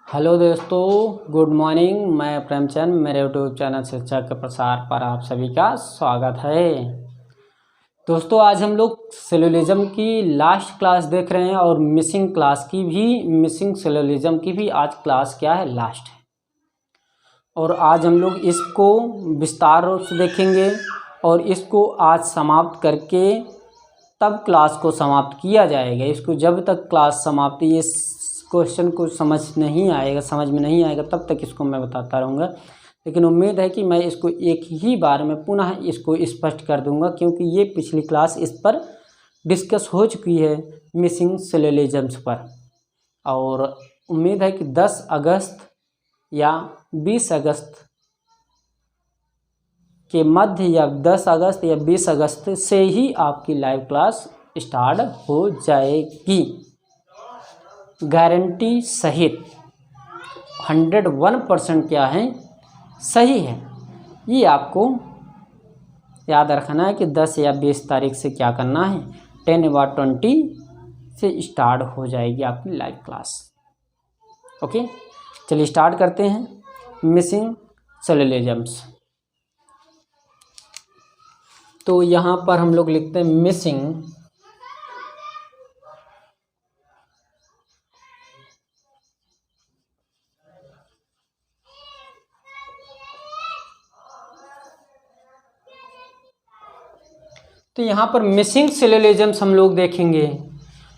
Hello दोस्तों, good morning. मैं प्रेमचंद, मेरे यूट्यूब चैनल शिक्षा के प्रसार पर आप सभी का स्वागत है। दोस्तों, आज हम लोग सिलोजिज्म की लास्ट क्लास देख रहे हैं और मिसिंग सिलोजिज्म की भी आज क्लास क्या है, लास्ट है। और आज हम लोग इसको विस्तार रूप से देखेंगे और इसको आज समाप्त करके तब क्लास को समाप्त किया जाएगा। इसको जब तक क्लास समाप्ति इस क्वेश्चन को समझ में नहीं आएगा तब तक इसको मैं बताता रहूँगा। लेकिन उम्मीद है कि मैं इसको एक ही बार में पुनः इसको स्पष्ट कर दूंगा, क्योंकि ये पिछली क्लास इस पर डिस्कस हो चुकी है, मिसिंग सिलोजिज्म्स पर। और उम्मीद है कि 10 अगस्त या 20 अगस्त के मध्य या 10 अगस्त या 20 अगस्त से ही आपकी लाइव क्लास स्टार्ट हो जाएगी, गारंटी सहित। 101% क्या है, सही है। ये आपको याद रखना है कि 10 या 20 तारीख से क्या करना है, 10/20 से स्टार्ट हो जाएगी आपकी लाइव क्लास। ओके, चलिए स्टार्ट करते हैं। मिसिंग सिलोजिज्म्स। तो यहाँ पर हम लोग लिखते हैं मिसिंग तो यहाँ पर मिसिंग सिलोजिज्म्स हम लोग देखेंगे,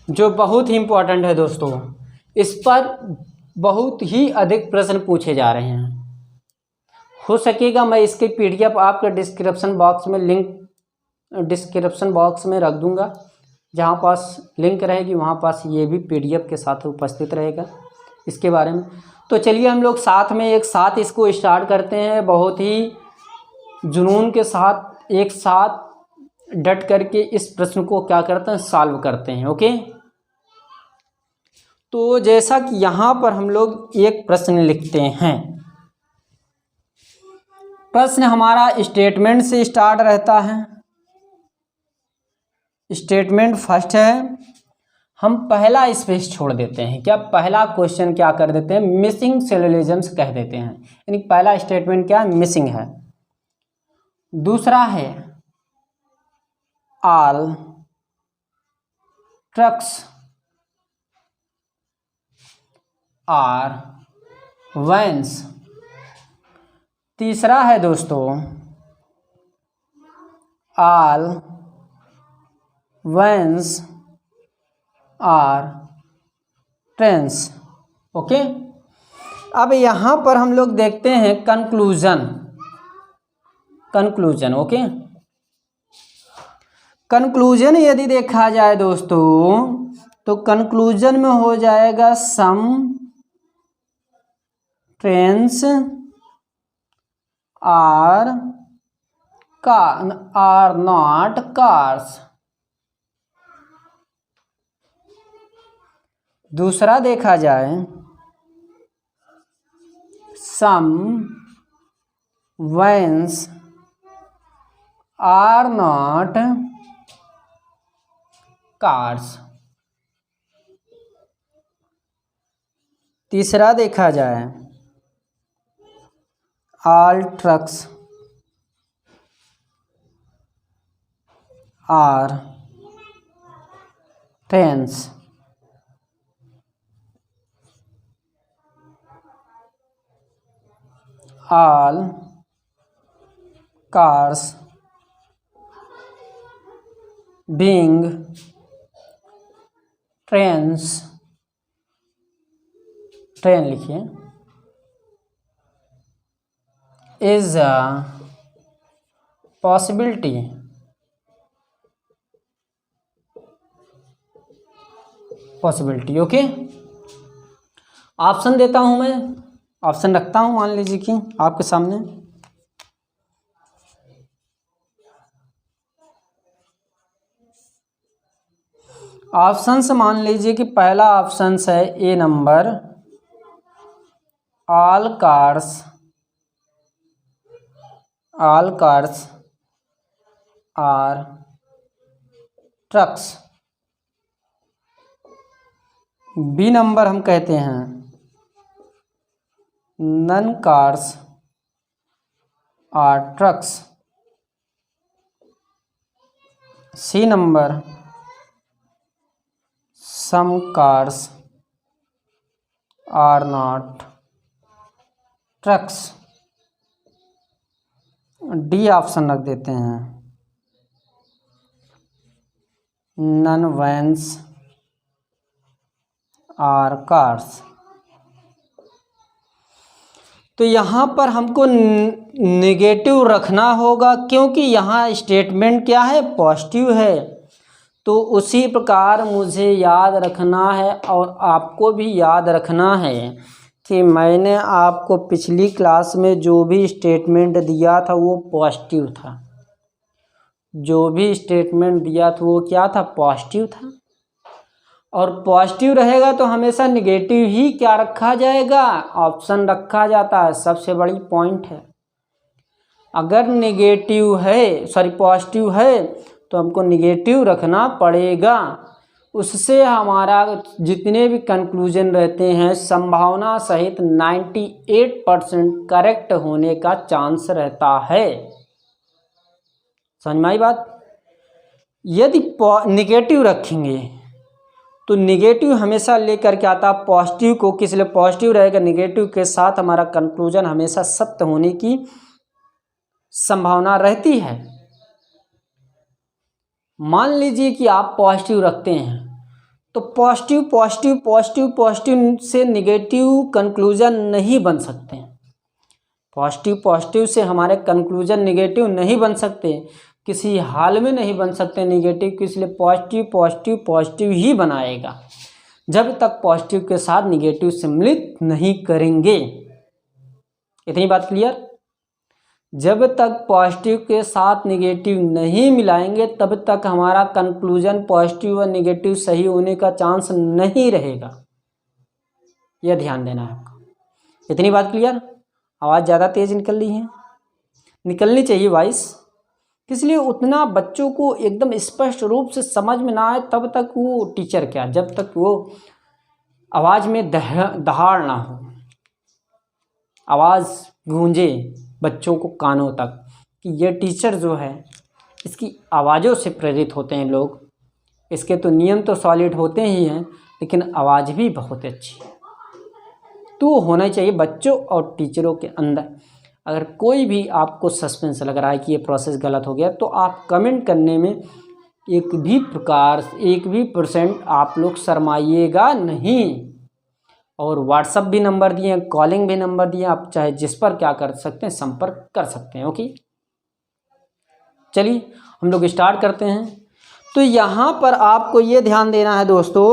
जो बहुत ही इम्पोर्टेंट है दोस्तों। इस पर बहुत ही अधिक प्रश्न पूछे जा रहे हैं। हो सकेगा मैं इसके PDF आपके डिस्क्रिप्शन बॉक्स में रख दूंगा। जहाँ पास लिंक रहेगी वहाँ पास ये भी PDF के साथ उपस्थित रहेगा इसके बारे में। तो चलिए हम लोग एक साथ इसको स्टार्ट करते हैं, बहुत ही जुनून के साथ एक साथ डट करके इस प्रश्न को क्या करते हैं, सॉल्व करते हैं। ओके, तो जैसा कि यहाँ पर हम लोग एक प्रश्न लिखते हैं। प्रश्न हमारा स्टेटमेंट से स्टार्ट रहता है। स्टेटमेंट फर्स्ट है, हम पहला स्पेस छोड़ देते हैं। क्या पहला क्वेश्चन क्या कर देते हैं, मिसिंग सिलोजिज्म्स कह देते हैं। यानी पहला स्टेटमेंट क्या है, मिसिंग है। दूसरा है ऑल ट्रक्स आर वैन्स। तीसरा है दोस्तों all vans are trains. Okay, अब यहाँ पर हम लोग देखते हैं कंक्लूजन। ओके, कंक्लूजन यदि देखा जाए दोस्तों, तो कंक्लूजन में हो जाएगा some trains are not cars. दूसरा देखा जाए some vans are not cars. तीसरा देखा जाए all trucks are trains. All cars being trains, train लिखिए, is a possibility okay. Option देता हूं मैं, ऑप्शन रखता हूं, मान लीजिए कि आपके सामने ऑप्शंस मान लीजिए कि पहला ऑप्शन है A number, all cars are trucks. B number हम कहते हैं none cars are trucks. C number, some cars are not trucks. D option रख देते हैं, नन वैन्स आर कार्स। तो यहाँ पर हमको नेगेटिव रखना होगा, क्योंकि यहाँ स्टेटमेंट क्या है, पॉजिटिव है। तो उसी प्रकार मुझे याद रखना है और आपको भी याद रखना है कि मैंने आपको पिछली क्लास में जो भी स्टेटमेंट दिया था वो पॉजिटिव था। जो भी स्टेटमेंट दिया था वो क्या था, पॉजिटिव था। और पॉजिटिव रहेगा तो हमेशा निगेटिव ही क्या रखा जाएगा, ऑप्शन रखा जाता है। सबसे बड़ी पॉइंट है, अगर नेगेटिव है पॉजिटिव है तो हमको निगेटिव रखना पड़ेगा। उससे हमारा जितने भी कंक्लूजन रहते हैं संभावना सहित 98% करेक्ट होने का चांस रहता है। समझ में आई बात। यदि निगेटिव रखेंगे तो निगेटिव हमेशा लेकर के आता, पॉजिटिव को किस लिए पॉजिटिव रहेगा, निगेटिव के साथ हमारा कंक्लूजन हमेशा सत्य होने की संभावना रहती है। मान लीजिए कि आप पॉजिटिव रखते हैं तो पॉजिटिव पॉजिटिव पॉजिटिव पॉजिटिव से निगेटिव कंक्लूजन नहीं बन सकते। पॉजिटिव पॉजिटिव से हमारे कंक्लूजन निगेटिव नहीं बन सकते, किसी हाल में नहीं बन सकते निगेटिव, इसलिए पॉजिटिव पॉजिटिव पॉजिटिव ही बनाएगा जब तक पॉजिटिव के साथ निगेटिव सम्मिलित नहीं करेंगे। इतनी बात क्लियर। जब तक पॉजिटिव के साथ निगेटिव नहीं मिलाएंगे तब तक हमारा कंक्लूजन पॉजिटिव और निगेटिव सही होने का चांस नहीं रहेगा। यह ध्यान देना है आपको। इतनी बात क्लियर। आवाज़ ज़्यादा तेज निकल रही है, निकलनी चाहिए वॉइस, इसलिए उतना बच्चों को एकदम स्पष्ट रूप से समझ में ना आए तब तक वो टीचर क्या, जब तक वो आवाज़ में दहाड़ ना हो, आवाज़ गूंजे बच्चों को कानों तक कि ये टीचर जो है इसकी आवाज़ों से प्रेरित होते हैं लोग। इसके तो नियम तो सॉलिड होते ही हैं लेकिन आवाज़ भी बहुत अच्छी है। तो होना चाहिए बच्चों और टीचरों के अंदर। अगर कोई भी आपको सस्पेंस लग रहा है कि ये प्रोसेस गलत हो गया तो आप कमेंट करने में एक भी % आप लोग शर्माइएगा नहीं। और व्हाट्सअप भी नंबर दिए, कॉलिंग भी नंबर दिए, आप चाहे जिस पर क्या कर सकते हैं संपर्क कर सकते हैं। ओके, चलिए हम लोग स्टार्ट करते हैं। तो यहाँ पर आपको ये ध्यान देना है दोस्तों,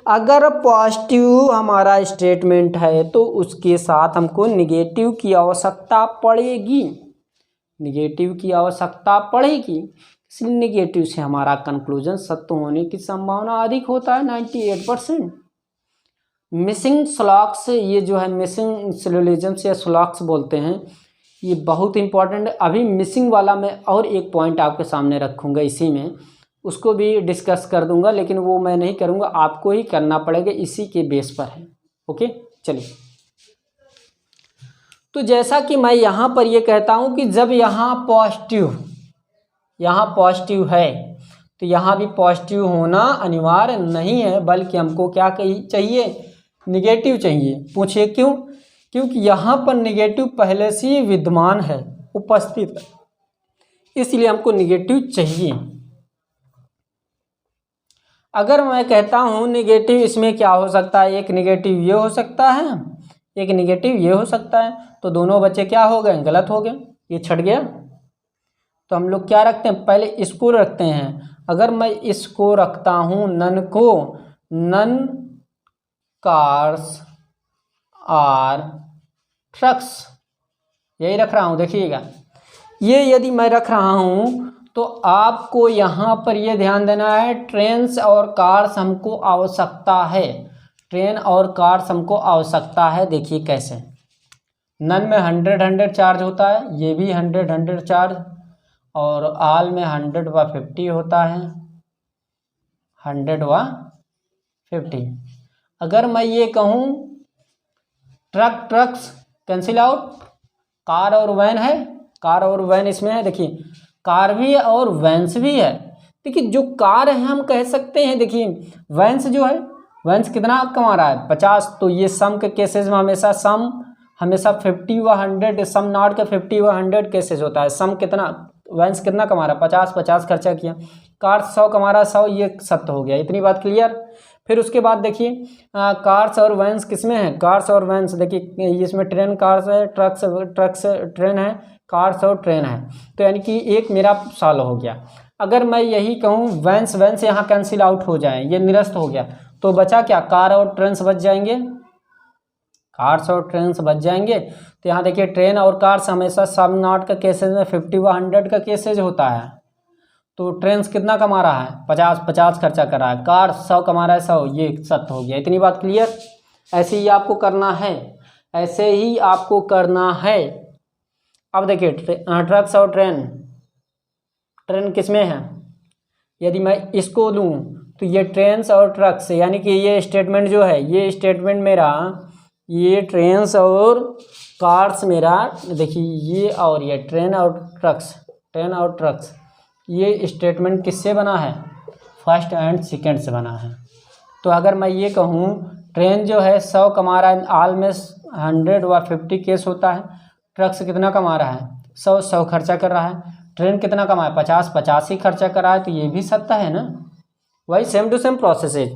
अगर पॉजिटिव हमारा स्टेटमेंट है तो उसके साथ हमको निगेटिव की आवश्यकता पड़ेगी, निगेटिव की आवश्यकता पड़ेगी। इसलिए निगेटिव से हमारा कंक्लूजन सत्य होने की संभावना अधिक होता है 98%। मिसिंग स्लॉक्स, ये जो है मिसिंग सिलोजिज्म्स या स्लॉक्स बोलते हैं, ये बहुत इंपॉर्टेंट है। अभी मिसिंग वाला मैं और एक पॉइंट आपके सामने रखूँगा, इसी में उसको भी डिस्कस कर दूंगा, लेकिन वो मैं नहीं करूँगा, आपको ही करना पड़ेगा, इसी के बेस पर है। ओके, चलिए। तो जैसा कि मैं यहाँ पर ये कहता हूँ कि जब यहाँ पॉजिटिव है तो यहाँ भी पॉजिटिव होना अनिवार्य नहीं है, बल्कि हमको क्या चाहिए, निगेटिव चाहिए। पूछिए क्यों? क्योंकि यहाँ पर निगेटिव पहले से ही विद्यमान है, उपस्थित है, इसलिए हमको निगेटिव चाहिए। अगर मैं कहता हूँ निगेटिव, इसमें क्या हो सकता है, एक निगेटिव ये हो सकता है, एक निगेटिव ये हो सकता है, तो दोनों बच्चे क्या हो गए, गलत हो गए, ये छट गया। तो हम लोग क्या रखते हैं, पहले इसको रखते हैं। अगर मैं इसको रखता हूँ नन को, नन कार्स आर ट्रक्स, यही रख रहा हूँ, देखिएगा। ये यदि मैं रख रहा हूँ तो आपको यहाँ पर ये ध्यान देना है, ट्रेन्स और कार्स हमको आवश्यकता है, ट्रेन और कार्स हमको आवश्यकता है। देखिए कैसे, नन में 100 चार्ज होता है, ये भी 100 चार्ज, और आल में 100 व 50 होता है, 100 व 50। अगर मैं ये कहूँ ट्रक्स कैंसिल आउट। कार और वैन है, कार और वैन इसमें है, देखिए कार भी है और वैन्स भी है। देखिए जो कार है हम कह सकते हैं, देखिए वैन्स जो है, वैन्स कितना कमा रहा है 50, तो ये सम के केसेस में हमेशा सम हमेशा 50 व 100, सम नॉट का 50 व 100 केसेस होता है। सम कितना, वैन्स कितना कमा रहा है 50 खर्चा किया, कार 100 कमा रहा है 100, ये 70 हो गया। इतनी बात क्लियर। फिर उसके बाद देखिए कार्स और वैन्स किसमें है, कार्स और वैन्स, देखिए इसमें ट्रेन कार्स है, ट्रक्स ट्रेन है, कार्स और ट्रेन है, तो यानी कि एक मेरा सॉल्व हो गया। अगर मैं यही कहूँ वैन्स वैन्स यहाँ कैंसिल आउट हो जाए, ये निरस्त हो गया, तो बचा क्या, कार और ट्रेन्स बच जाएंगे, कार्स और ट्रेन्स बच जाएंगे। तो यहाँ देखिए ट्रेन और कार्स हमेशा सम नॉट का केसेज में 50 व 100 का केसेज होता है। तो ट्रेन्स कितना कमा रहा है 50 खर्चा कर रहा है, कार 100 कमा रहा है 100, ये 70 हो गया। इतनी बात क्लियर। ऐसे ही आपको करना है, ऐसे ही आपको करना है। अब देखिए ट्रक्स और ट्रेन, ट्रेन किसमें है, यदि मैं इसको लूँ तो ये ट्रेन्स और ट्रक्स, यानी कि ये स्टेटमेंट जो है, ये स्टेटमेंट मेरा, ये ट्रेन्स और कार्स मेरा, देखिए ये और ये ट्रेन और ट्रक्स, ट्रेन और ट्रक्स, ये स्टेटमेंट किससे बना है, फर्स्ट एंड सेकंड से बना है। तो अगर मैं ये कहूँ ट्रेन जो है 100 कमा रहा है, आल में 100 व 50 केस होता है, ट्रक्स कितना कमा रहा है 100 खर्चा कर रहा है, ट्रेन कितना कमा है 50 ही खर्चा कर रहा है, तो ये भी 70 है ना। वही सेम टू सेम प्रोसेस है।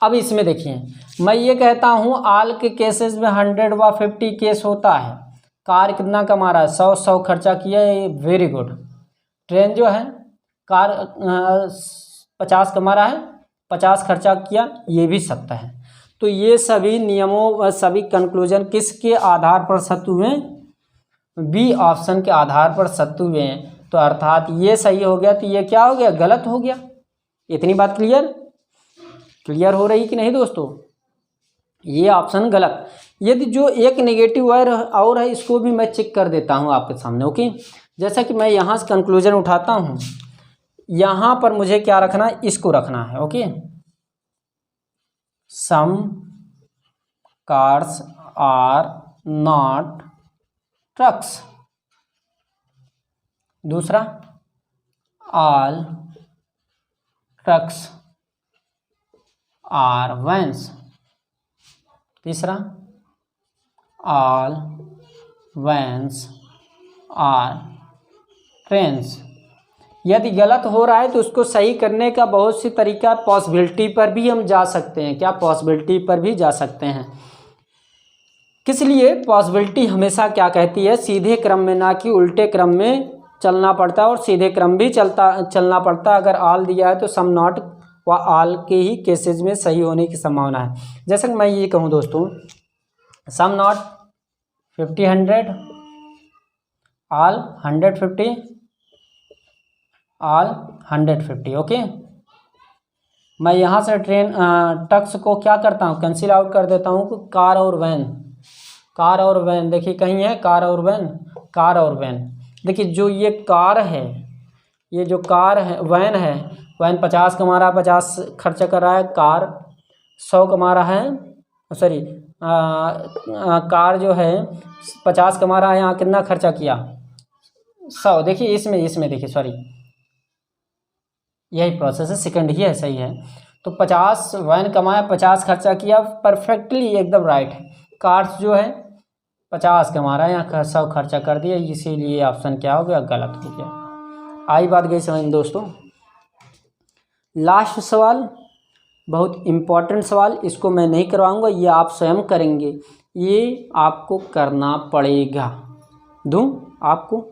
अब इसमें देखिए मैं ये कहता हूँ आल के केसेस में 100 व 50 केस होता है, कार कितना कमा रहा है 100 खर्चा किया है, वेरी गुड। ट्रेन जो है कार 50 कमा रहा है, 50 खर्चा किया, ये भी 70 है। तो ये सभी नियमों, सभी कंक्लूजन किसके आधार पर सत्य हुए, बी ऑप्शन के आधार पर सत्य हुए हैं। तो अर्थात ये सही हो गया, तो ये क्या हो गया, गलत हो गया। इतनी बात क्लियर हो रही कि नहीं दोस्तों, ये ऑप्शन गलत। यदि जो एक नेगेटिव और है इसको भी मैं चेक कर देता हूँ आपके सामने, ओके। जैसा कि मैं यहाँ से कंक्लूजन उठाता हूँ, यहाँ पर मुझे क्या रखना है, इसको रखना है, okay. Some cars are not trucks, दूसरा ऑल ट्रक्स आर वैन्स, तीसरा ऑल वैन्स आर ट्रेन्स। यदि गलत हो रहा है तो उसको सही करने का बहुत सी तरीका, पॉसिबिलिटी पर भी हम जा सकते हैं। क्या, पॉसिबिलिटी पर भी जा सकते हैं। किस लिए, पॉसिबिलिटी हमेशा क्या कहती है, सीधे क्रम में ना कि उल्टे क्रम में चलना पड़ता है, और सीधे क्रम भी चलना पड़ता है। अगर आल दिया है तो सम नॉट व आल के ही केसेज में सही होने की संभावना है। जैसे कि मैं ये कहूँ दोस्तों, some not 50 100, all 150, all 150, okay. मैं यहाँ से ट्रेन टक्स को क्या करता हूँ, कैंसिल आउट कर देता हूँ। कार और वैन, कार और वैन, देखिए कहीं है कार और वैन, कार और वैन। देखिए जो ये कार है, ये जो कार है, वैन है, वैन 50 कमा रहा है, 50 खर्चा कर रहा है, कार 100 कमा रहा है, सॉरी कार जो है 50 कमा रहा है, यहाँ कितना खर्चा किया 100। देखिए इसमें देखिए, सॉरी यही प्रोसेस है, सेकंड ही है, सही है। तो 50 वैन कमाया, 50 खर्चा किया, परफेक्टली एकदम राइट है। कार्स जो है 50 कमा रहा है, यहाँ 100 खर्चा कर दिया, इसीलिए ऑप्शन क्या हो गया, गलत हो गया। आई बात गई समझ दोस्तों। लास्ट सवाल, बहुत इम्पोर्टेंट सवाल, इसको मैं नहीं करवाऊंगा, ये आप स्वयं करेंगे, ये आपको करना पड़ेगा। दूँ आपको,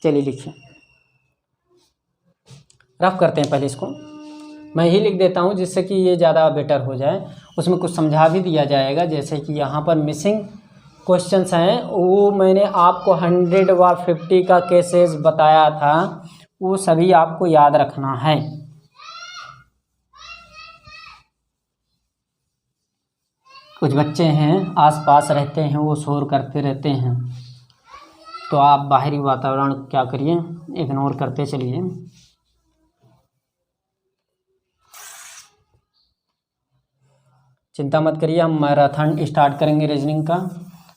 चलिए लिखिए, रफ करते हैं। पहले इसको मैं ही लिख देता हूँ जिससे कि ये ज़्यादा बेटर हो जाए, उसमें कुछ समझा भी दिया जाएगा। जैसे कि यहाँ पर मिसिंग क्वेश्चंस हैं, वो मैंने आपको 100 व 50 का केसेस बताया था, वो सभी आपको याद रखना है। कुछ बच्चे हैं आसपास रहते हैं, वो शोर करते रहते हैं, तो आप बाहरी वातावरण क्या करिए, इग्नोर करते चलिए। चिंता मत करिए, हम मैराथन स्टार्ट करेंगे रीजनिंग का।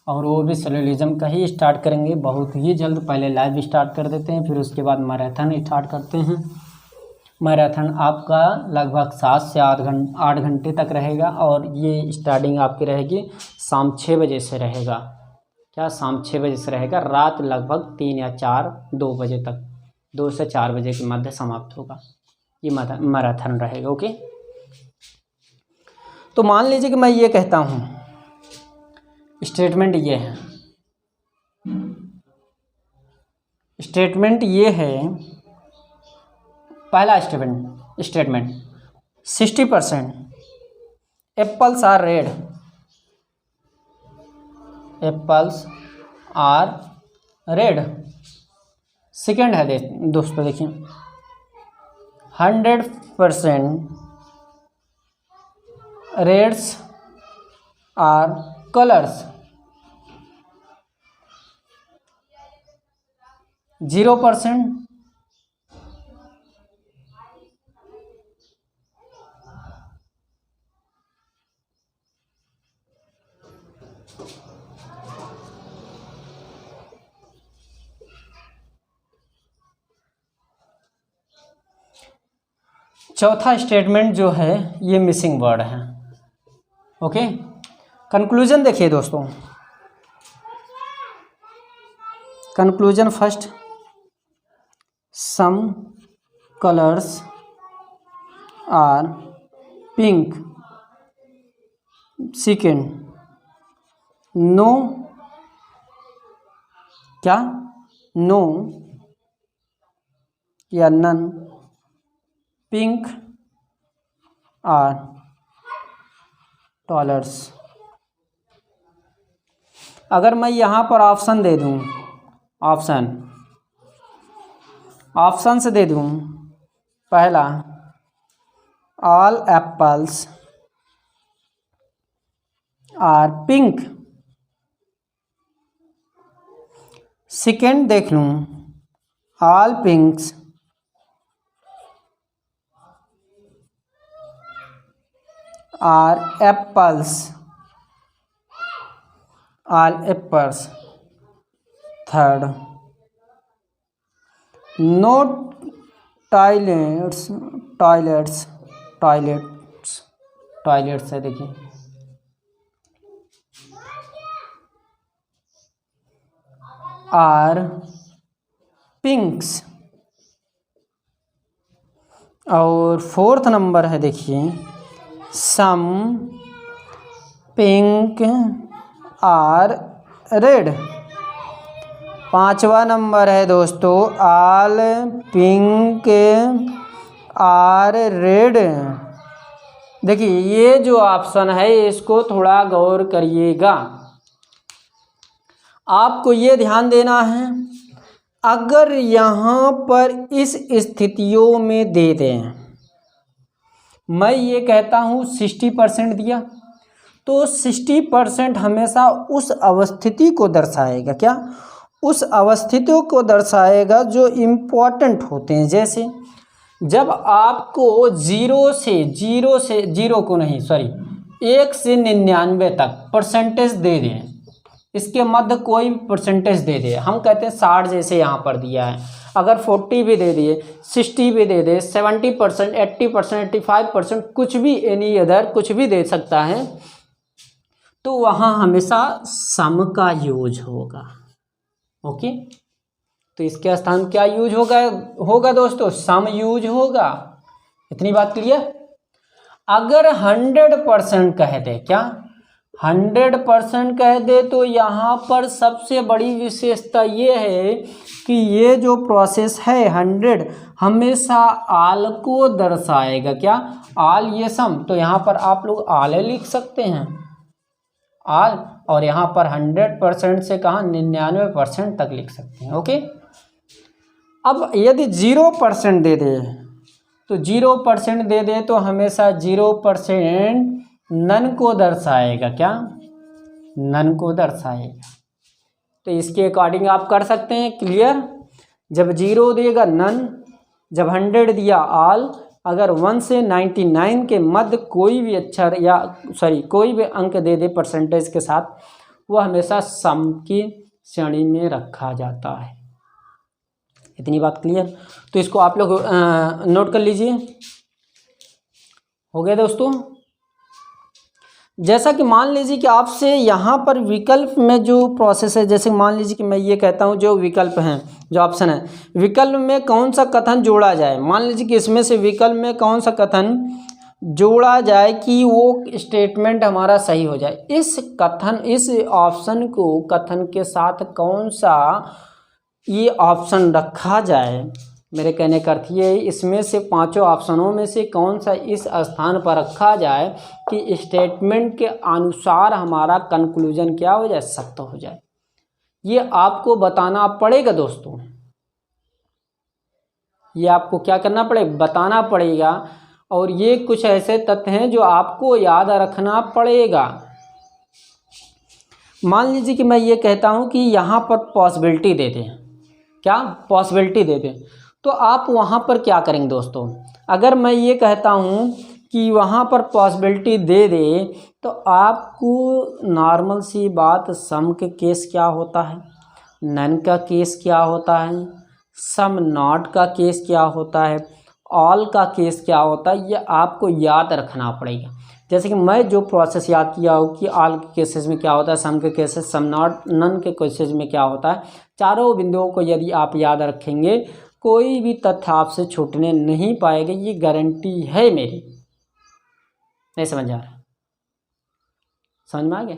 और वो भी सिलोजिज्म का ही स्टार्ट करेंगे बहुत ही जल्द। पहले लाइव स्टार्ट कर देते हैं, फिर उसके बाद मैराथन स्टार्ट करते हैं। मैराथन आपका लगभग 7 से 8 घंटे तक रहेगा और ये स्टार्टिंग आपकी रहेगी शाम 6 बजे से रहेगा। क्या शाम 6 बजे से रहेगा, रात लगभग 3 या 2 बजे तक, 2 से 4 बजे के मध्य समाप्त होगा ये मैराथन रहेगा। ओके, तो मान लीजिए कि मैं ये कहता हूँ, स्टेटमेंट ये है, स्टेटमेंट ये है, पहला statement 60% apples are red, apples are red. Second है दोस्तों देखिए 100% रेड्स आर कलर्स, 0% चौथा स्टेटमेंट जो है ये मिसिंग वर्ड है। ओके, कंक्लूजन देखिए दोस्तों, conclusion first, some colours are pink, second no, क्या नो या नन पिंक आर टॉलर्स। अगर मैं यहाँ पर ऑप्शन दे दूँ, ऑप्शन से दे दूँ, पहला all apples are pink, second देख लूँ all pinks are apples, all apples, third no toilets है देखिए, आर पिंक्स, और फोर्थ नंबर है देखिए सम पिंक आर रेड। पांचवा नंबर है दोस्तों ऑल पिंक आर रेड। देखिए ये जो ऑप्शन है इसको थोड़ा गौर करिएगा, आपको ये ध्यान देना है, अगर यहाँ पर इस स्थितियों में दे दें, मैं ये कहता हूँ 60% दिया, तो 60% हमेशा उस अवस्थिति को दर्शाएगा, क्या उस अवस्थितियों को दर्शाएगा जो इम्पोर्टेंट होते हैं। जैसे जब आपको 1 से 99 तक परसेंटेज दे दें, इसके मध्य कोई परसेंटेज दे दे, हम कहते हैं 60 जैसे यहाँ पर दिया है, अगर 40 भी दे दिए, 60 भी दे दे, 70%, 80%, 85%, कुछ भी एनी अदर कुछ भी दे सकता है, तो वहाँ हमेशा सम का यूज होगा। ओके, तो इसके स्थान क्या यूज होगा दोस्तों, सम यूज होगा। इतनी बात क्लियर। अगर 100% कह दे, क्या 100% कह दे, तो यहाँ पर सबसे बड़ी विशेषता ये है कि ये जो प्रोसेस है 100 हमेशा आल को दर्शाएगा, क्या आल, ये सम, तो यहाँ पर आप लोग आल लिख सकते हैं, आल, और यहाँ पर 100% से कहाँ 99% तक लिख सकते हैं। ओके, अब यदि 0% दे दे, तो 0% दे दे तो हमेशा 0% नन को दर्शाएगा, क्या नन को दर्शाएगा। तो इसके अकॉर्डिंग आप कर सकते हैं। क्लियर। जब 0 देगा नन, जब 100 दिया आल, अगर 1 से 99 के मध्य कोई भी अक्षर या कोई भी अंक दे दे परसेंटेज के साथ, वह हमेशा सम की श्रेणी में रखा जाता है। इतनी बात क्लियर। तो इसको आप लोग नोट कर लीजिए। हो गया दोस्तों। जैसा कि मान लीजिए कि आपसे यहाँ पर विकल्प में जो प्रोसेस है, जैसे मान लीजिए कि मैं ये कहता हूँ जो विकल्प हैं, जो ऑप्शन है, विकल्प में कौन सा कथन जोड़ा जाए। मान लीजिए कि इसमें से विकल्प में कौन सा कथन जोड़ा जाए कि वो स्टेटमेंट हमारा सही हो जाए। इस ऑप्शन को कथन के साथ कौन सा ये ऑप्शन रखा जाए, मेरे कहने का अर्थ ये, इसमें से पांचों ऑप्शनों में से कौन सा इस स्थान पर रखा जाए कि स्टेटमेंट के अनुसार हमारा कंक्लूजन क्या हो जाए, सत्य हो जाए। ये आपको बताना पड़ेगा दोस्तों। ये आपको क्या करना पड़ेगा, बताना पड़ेगा। और ये कुछ ऐसे तथ्य हैं जो आपको याद रखना पड़ेगा। मान लीजिए कि मैं ये कहता हूँ कि यहाँ पर पॉसिबिलिटी दे दें, क्या पॉसिबिलिटी दे दें, तो आप वहाँ पर क्या करेंगे दोस्तों। अगर मैं ये कहता हूँ कि वहाँ पर पॉसिबिलिटी दे दे, तो आपको नॉर्मल सी बात, सम के केस क्या होता है, नन का केस क्या होता है, सम नॉट का केस क्या होता है, ऑल का केस क्या होता है, ये आपको याद रखना पड़ेगा। जैसे कि मैं जो प्रोसेस याद किया हो कि ऑल के केसेस में क्या होता है, सम के केसेस, सम नॉट, नन के केसेस में क्या होता है, चारों बिंदुओं को यदि आप याद रखेंगे, कोई भी तथ्य आपसे छूटने नहीं पाएगा। ये गारंटी है मेरी। नहीं समझ आ रहा, समझ में आ गया।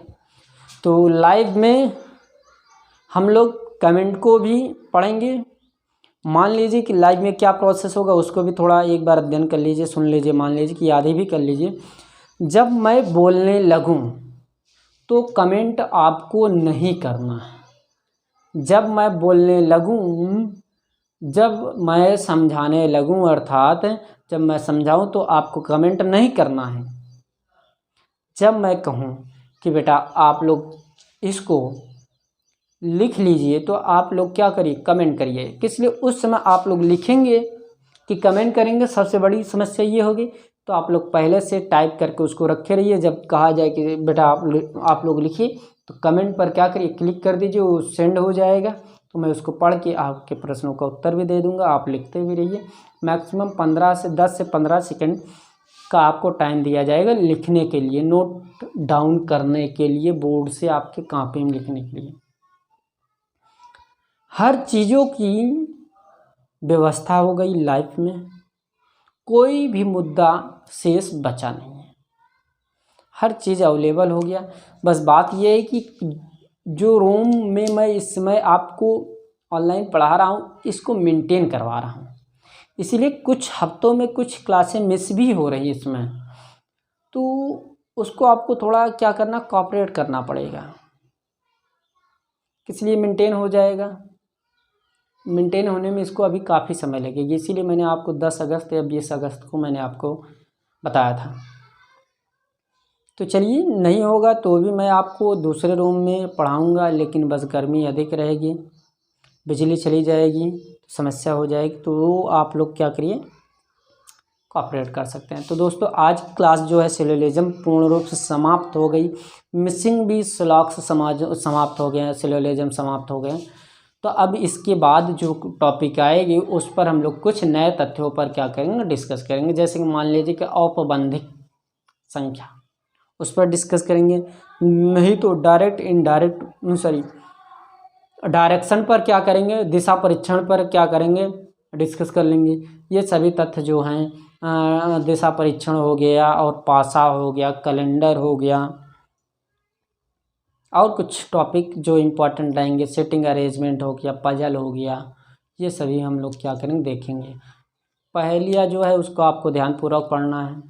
तो लाइव में हम लोग कमेंट को भी पढ़ेंगे। मान लीजिए कि लाइव में क्या प्रोसेस होगा उसको भी थोड़ा एक बार अध्ययन कर लीजिए, सुन लीजिए, मान लीजिए कि याद ही भी कर लीजिए। जब मैं बोलने लगूं तो कमेंट आपको नहीं करना है। जब मैं बोलने लगूं, जब मैं समझाने लगूं, अर्थात जब मैं समझाऊं तो आपको कमेंट नहीं करना है। जब मैं कहूं कि बेटा आप लोग इसको लिख लीजिए, तो आप लोग क्या करिए, कमेंट करिए। किस लिए, उस समय आप लोग लिखेंगे कि कमेंट करेंगे, सबसे बड़ी समस्या ये होगी। तो आप लोग पहले से टाइप करके उसको रखे रहिए। जब कहा जाए कि बेटा आप लोग लिखिए, तो कमेंट पर क्या करिए, क्लिक कर दीजिए, वो सेंड हो जाएगा। तो मैं उसको पढ़ के आपके प्रश्नों का उत्तर भी दे दूंगा, आप लिखते भी रहिए। मैक्सिमम 10 से 15 सेकंड का आपको टाइम दिया जाएगा लिखने के लिए, नोट डाउन करने के लिए, बोर्ड से आपके कॉपी में लिखने के लिए। हर चीज़ों की व्यवस्था हो गई लाइफ में, कोई भी मुद्दा शेष बचा नहीं है, हर चीज़ अवेलेबल हो गया। बस बात यह है कि जो रूम में मैं इस समय आपको ऑनलाइन पढ़ा रहा हूँ, इसको मेंटेन करवा रहा हूँ, इसीलिए कुछ हफ्तों में कुछ क्लासें मिस भी हो रही है इसमें। तो उसको आपको थोड़ा क्या करना, कोऑपरेट करना पड़ेगा, इसलिए मेंटेन हो जाएगा। मेंटेन होने में इसको अभी काफ़ी समय लगेगा, इसीलिए मैंने आपको 10 अगस्त या 20 अगस्त को मैंने आपको बताया था। तो चलिए, नहीं होगा तो भी मैं आपको दूसरे रूम में पढ़ाऊँगा, लेकिन बस गर्मी अधिक रहेगी, बिजली चली जाएगी, समस्या हो जाएगी। तो आप लोग क्या करिए, कोऑपरेट कर सकते हैं। तो दोस्तों आज क्लास जो है सिलोजिज्म पूर्ण रूप से समाप्त हो गई। मिसिंग भी स्लॉक्स समाप्त हो गए हैं, सिलोजिज्म समाप्त हो गए। तो अब इसके बाद जो टॉपिक आएगी उस पर हम लोग कुछ नए तथ्यों पर क्या करेंगे, डिस्कस करेंगे। जैसे कि मान लीजिए कि औपबंधिक संख्या, उस पर डिस्कस करेंगे। नहीं तो डायरेक्शन पर क्या करेंगे, दिशा परीक्षण पर क्या करेंगे, डिस्कस कर लेंगे। ये सभी तथ्य जो हैं, दिशा परीक्षण हो गया और पासा हो गया, कैलेंडर हो गया, और कुछ टॉपिक जो इम्पोर्टेंट रहेंगे, सिटिंग अरेंजमेंट हो गया, पजल हो गया, ये सभी हम लोग क्या करेंगे, देखेंगे। पहेलियाँ जो है उसको आपको ध्यानपूर्वक पढ़ना है।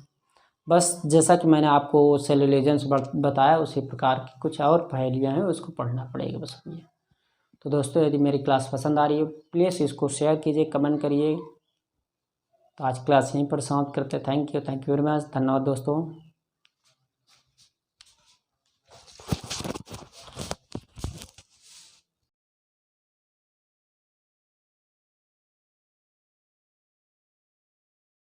बस जैसा कि मैंने आपको सिलोजिज्म बताया उसी प्रकार की कुछ और पहेलियाँ हैं, उसको पढ़ना पड़ेगा बस ये। तो दोस्तों यदि मेरी क्लास पसंद आ रही है प्लीज़ इसको शेयर कीजिए, कमेंट करिए। तो आज क्लास यहीं पर समाप्त करते हैं। थैंक यू वेरी मच, धन्यवाद दोस्तों।